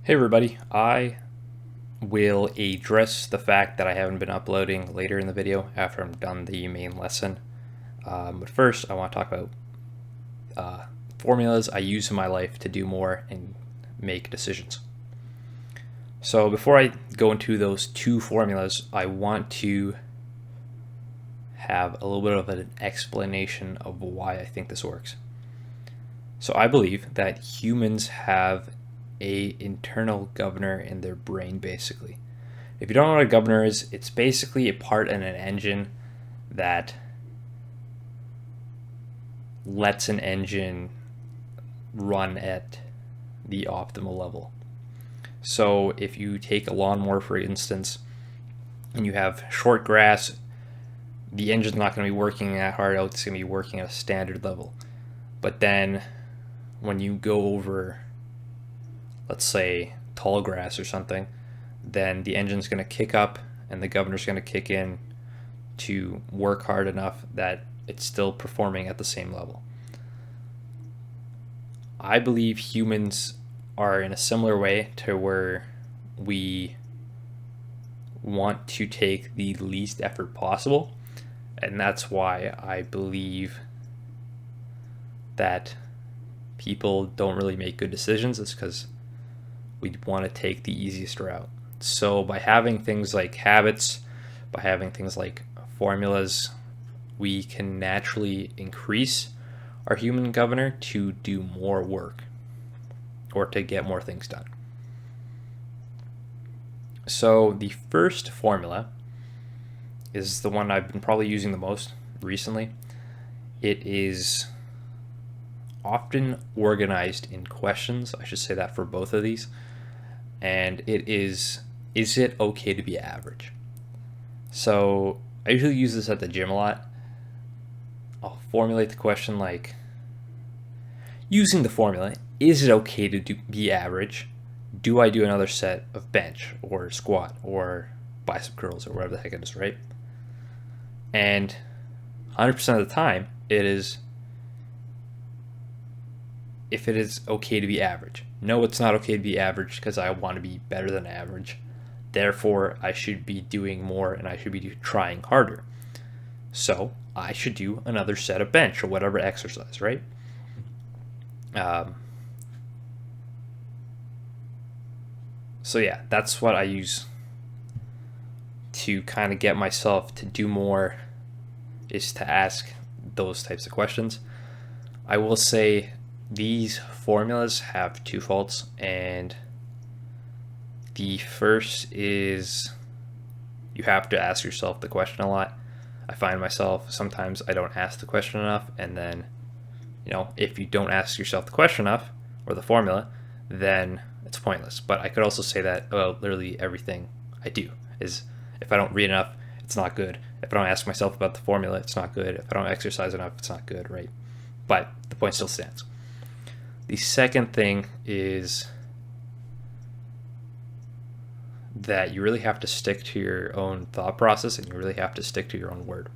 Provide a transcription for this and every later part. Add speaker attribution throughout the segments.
Speaker 1: Hey everybody, I will address the fact that I haven't been uploading later in the video after I'm done the main lesson. But first, I want to talk about formulas I use in my life to do more and make decisions. So before I go into those two formulas, I want to have a little bit of an explanation of why I think this works. So I believe that humans have a internal governor in their brain, basically. If you don't know what a governor is, it's basically a part in an engine that lets an engine run at the optimal level. So if you take a lawnmower, for instance, and you have short grass, the engine's not going to be working that hard out. It's going to be working at a standard level. But then when you go over, let's say, tall grass or something, then the engine's going to kick up and the governor's going to kick in to work hard enough that it's still performing at the same level. I believe humans are in a similar way to where we want to take the least effort possible, and that's why I believe that people don't really make good decisions. It's because we want to take the easiest route. So by having things like habits, by having things like formulas, we can naturally increase our human governor to do more work or to get more things done. So the first formula is the one I've been probably using the most recently. It is often organized in questions. I should say that for both of these. And it is it okay to be average? So I usually use this at the gym a lot. I'll formulate the question like, using the formula, is it okay to be average? Do I do another set of bench or squat or bicep curls or whatever the heck it is, right? And 100% of the time, it is if it is okay to be average. No, it's not okay to be average because I want to be better than average. Therefore, I should be doing more and I should be trying harder. So I should do another set of bench or whatever exercise, right? So yeah, that's what I use to kind of get myself to do more, is to ask those types of questions. I will say these formulas have two faults, and the first is you have to ask yourself the question a lot. I find myself sometimes I don't ask the question enough, and then if you don't ask yourself the question enough or the formula, then it's pointless. But I could also say that about literally everything I do is, if I don't read enough, it's not good. If I don't ask myself about the formula, it's not good. If I don't exercise enough, it's not good, right? But the point still stands. The second thing is that you really have to stick to your own thought process and you really have to stick to your own word.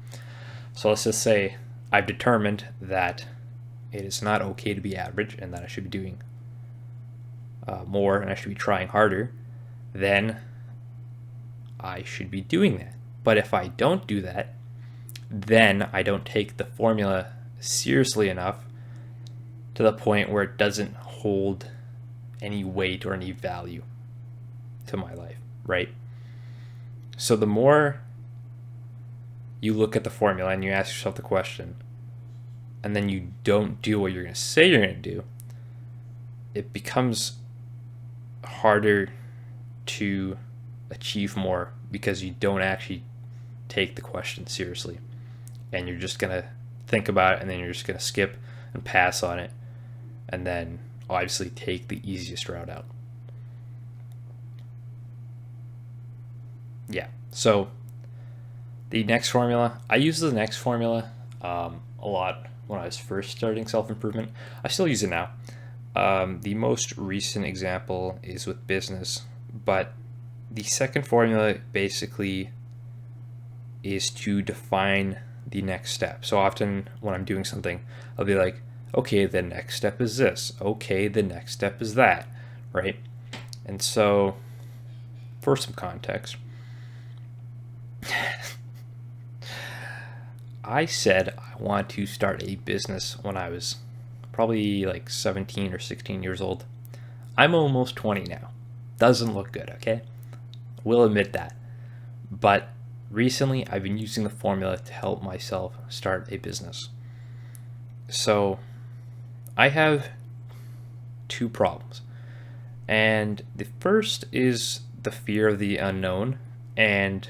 Speaker 1: So let's just say I've determined that it is not okay to be average and that I should be doing more and I should be trying harder. Then I should be doing that. But if I don't do that, then I don't take the formula seriously enough to the point where it doesn't hold any weight or any value to my life, right? So the more you look at the formula and you ask yourself the question, and then you don't do what you're going to say you're going to do, it becomes harder to achieve more because you don't actually take the question seriously. And you're just going to think about it and then you're just going to skip and pass on it and then obviously take the easiest route out. Yeah, so the next formula, I used the next formula a lot when I was first starting self-improvement. I still use it now. The most recent example is with business, but the second formula basically is to define the next step. So often when I'm doing something, I'll be like, okay, the next step is this. Okay, the next step is that, right? And so, for some context, I said I want to start a business when I was probably like 17 or 16 years old. I'm almost 20 now. Doesn't look good, okay? Will admit that. But recently, I've been using the formula to help myself start a business. So, I have two problems. And the first is the fear of the unknown and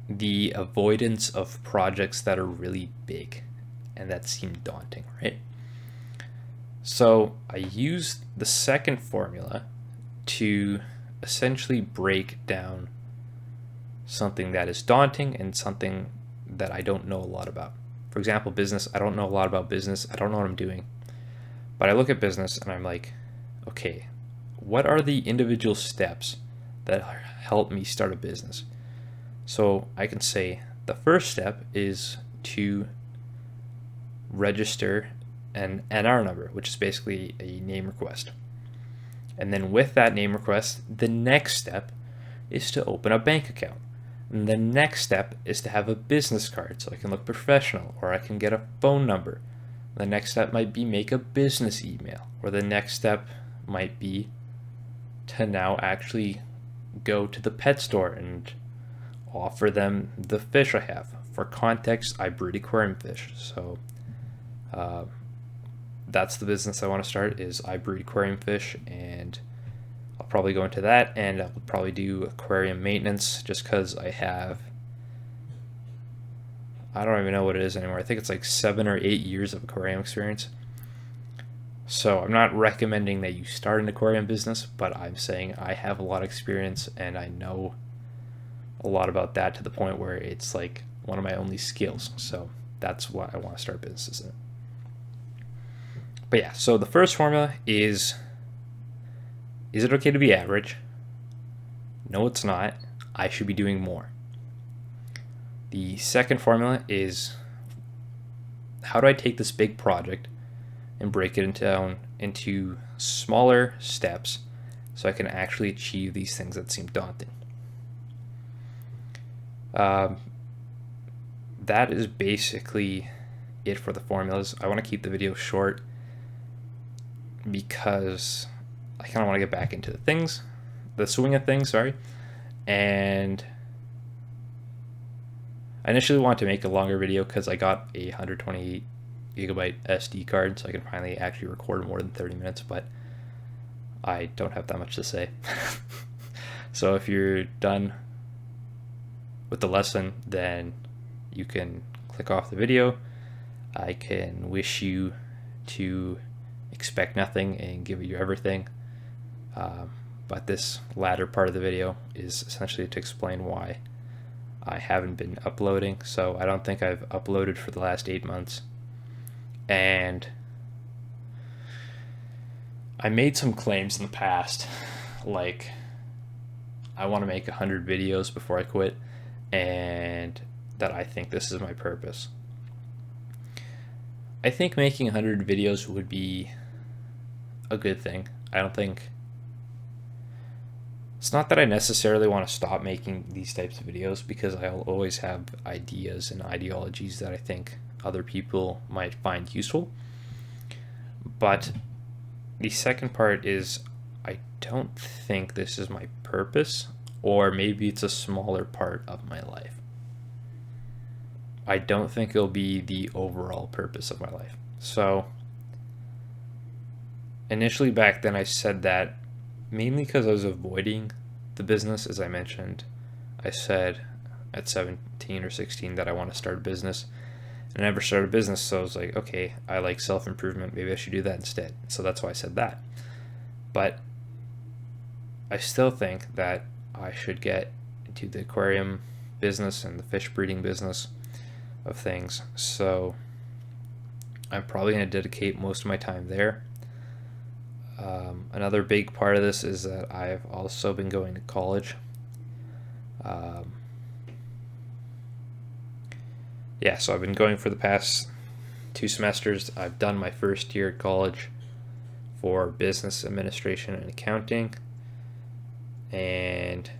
Speaker 1: the avoidance of projects that are really big and that seem daunting, right? So I used the second formula to essentially break down something that is daunting and something that I don't know a lot about. For example, business. I don't know a lot about business. I don't know what I'm doing. But I look at business and I'm like, okay, what are the individual steps that help me start a business? So I can say the first step is to register an NR number, which is basically a name request. And then with that name request, the next step is to open a bank account. And the next step is to have a business card so I can look professional, or I can get a phone number. The next step might be make a business email, or the next step might be to now actually go to the pet store and offer them the fish I have. For context, I breed aquarium fish, so that's the business I want to start. Is I breed aquarium fish, and I'll probably go into that, and I'll probably do aquarium maintenance just because I don't even know what it is anymore. I think it's like 7 or 8 years of aquarium experience. So I'm not recommending that you start an aquarium business, but I'm saying I have a lot of experience and I know a lot about that to the point where it's like one of my only skills. So that's why I want to start businesses in. But yeah, so the first formula is it okay to be average? No, it's not. I should be doing more. The second formula is, how do I take this big project and break it down into smaller steps so I can actually achieve these things that seem daunting? That is basically it for the formulas. I want to keep the video short because I kind of want to get back into the swing of things, and I initially wanted to make a longer video because I got a 128 gigabyte SD card, so I can finally actually record more than 30 minutes, but I don't have that much to say. So if you're done with the lesson, then you can click off the video. I can wish you to expect nothing and give you everything. But this latter part of the video is essentially to explain why I haven't been uploading. So I don't think I've uploaded for the last 8 months. And I made some claims in the past, like I want to make 100 videos before I quit, and that I think this is my purpose. I think making 100 videos would be a good thing. I don't think... It's not that I necessarily want to stop making these types of videos, because I'll always have ideas and ideologies that I think other people might find useful. But the second part is, I don't think this is my purpose, or maybe it's a smaller part of my life. I don't think it'll be the overall purpose of my life. So initially back then I said that mainly because I was avoiding the business. As I mentioned, I said at 17 or 16 that I want to start a business, and I never started a business, so I was like, okay, I like self-improvement, maybe I should do that instead. So that's why I said that. But I still think that I should get into the aquarium business and the fish breeding business of things. So I'm probably going to dedicate most of my time there. Another big part of this is that I've also been going to college. Yeah, so I've been going for the past 2 semesters. I've done my first year at college for business administration and accounting, and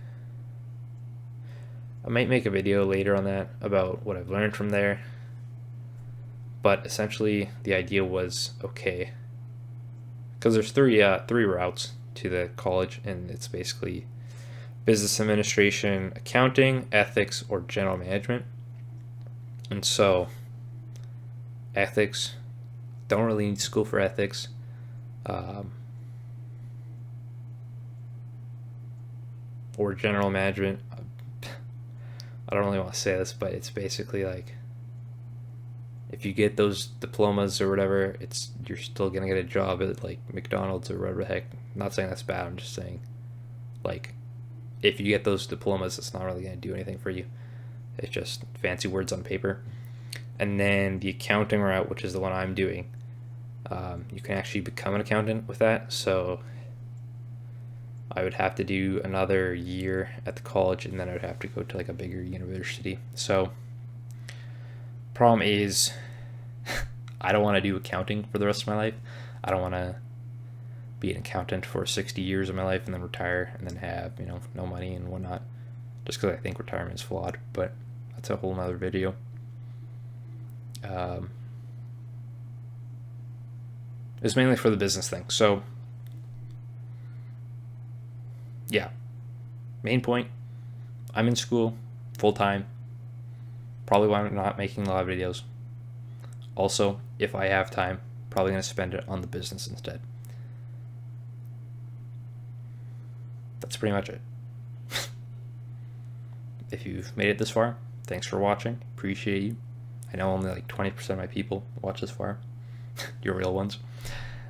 Speaker 1: I might make a video later on that about what I've learned from there. But essentially the idea was, okay, because there's three routes to the college, and it's basically business administration, accounting, ethics, or general management. And so ethics, don't really need school for ethics. Or general management, I don't really want to say this, but it's basically like, if you get those diplomas or whatever, you're still gonna get a job at like McDonald's or whatever the heck. I'm not saying that's bad, I'm just saying, like, if you get those diplomas, it's not really gonna do anything for you. It's just fancy words on paper. And then the accounting route, which is the one I'm doing, you can actually become an accountant with that. So I would have to do another year at the college, and then I would have to go to like a bigger university. So problem is, I don't want to do accounting for the rest of my life. I don't want to be an accountant for 60 years of my life and then retire and then have, no money and whatnot, just because I think retirement is flawed. But that's a whole nother video. It's mainly for the business thing. So yeah, main point, I'm in school full time. Probably why I'm not making a lot of videos. Also, if I have time, probably going to spend it on the business instead. That's pretty much it. If you've made it this far, thanks for watching. Appreciate you. I know only like 20% of my people watch this far. You're real ones.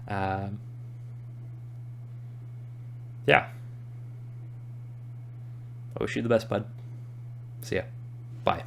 Speaker 1: Yeah. I wish you the best, bud. See ya. Bye.